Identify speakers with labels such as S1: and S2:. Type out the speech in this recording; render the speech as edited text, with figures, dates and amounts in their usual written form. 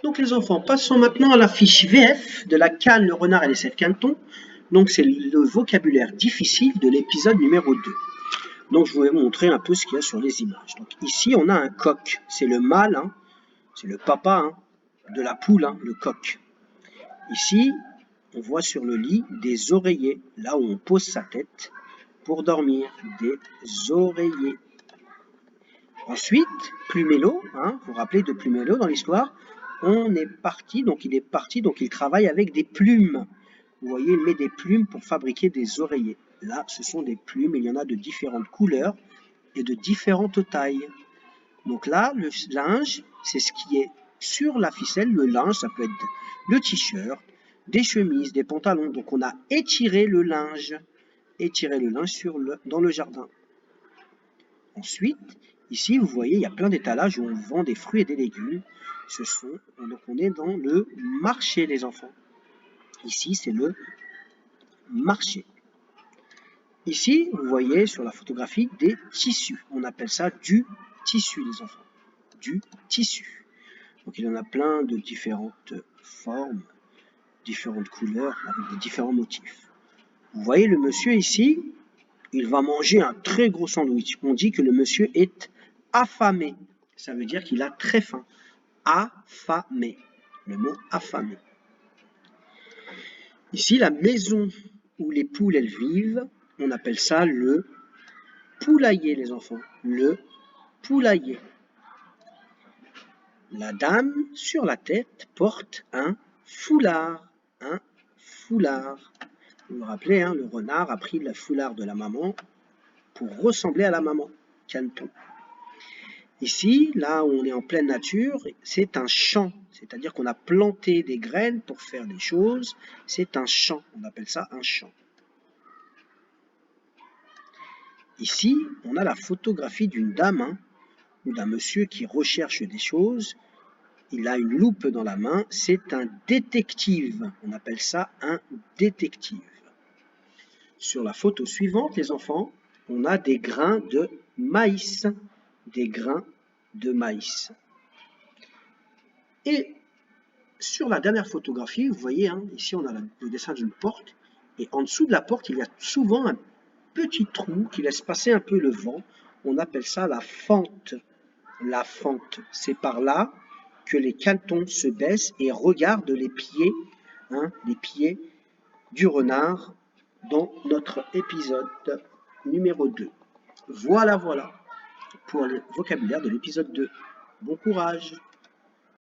S1: Donc les enfants, passons maintenant à la fiche VF de la canne, le renard et les 7 canetons. Donc c'est le vocabulaire difficile de l'épisode numéro 2. Donc je vais vous montrer un peu ce qu'il y a sur les images. Donc ici on a un coq, c'est le mâle, hein, c'est le papa hein, de la poule, hein, le coq. Ici on voit sur le lit des oreillers, là où on pose sa tête pour dormir, des oreillers. Ensuite, Plumélo, hein, vous vous rappelez de Plumélo dans l'histoire, on est parti, donc il travaille avec des plumes. Vous voyez, il met des plumes pour fabriquer des oreillers. Là, ce sont des plumes, il y en a de différentes couleurs et de différentes tailles. Donc là, le linge, c'est ce qui est sur la ficelle. Le linge, ça peut être le t-shirt, des chemises, des pantalons. Donc on a étiré le linge dans le jardin. Ensuite, ici, vous voyez, il y a plein d'étalages où on vend des fruits et des légumes. Donc on est dans le marché, les enfants. Ici, c'est le marché. Ici, vous voyez sur la photographie des tissus. On appelle ça du tissu, les enfants. Du tissu. Donc il y en a plein de différentes formes, différentes couleurs, avec des différents motifs. Vous voyez le monsieur ici, il va manger un très gros sandwich. On dit que le monsieur est affamé. Ça veut dire qu'il a très faim. Affamé. Le mot affamé. Ici, la maison où les poules elles vivent, on appelle ça le poulailler, les enfants. Le poulailler. La dame sur la tête porte un foulard. Un foulard. Vous vous rappelez, hein, le renard a pris le foulard de la maman pour ressembler à la maman. Caneton. Ici, là où on est en pleine nature, c'est un champ. C'est-à-dire qu'on a planté des graines pour faire des choses. C'est un champ. On appelle ça un champ. Ici, on a la photographie d'une dame hein, ou d'un monsieur qui recherche des choses. Il a une loupe dans la main. C'est un détective. On appelle ça un détective. Sur la photo suivante, les enfants, on a des grains de maïs. Des grains de maïs. Et sur la dernière photographie, vous voyez, hein, ici on a le dessin d'une porte. Et en dessous de la porte, il y a souvent un petit trou qui laisse passer un peu le vent. On appelle ça la fente. La fente, c'est par là que les canetons se baissent et regardent les pieds du renard dans notre épisode numéro 2. Voilà pour le vocabulaire de l'épisode 2. Bon courage!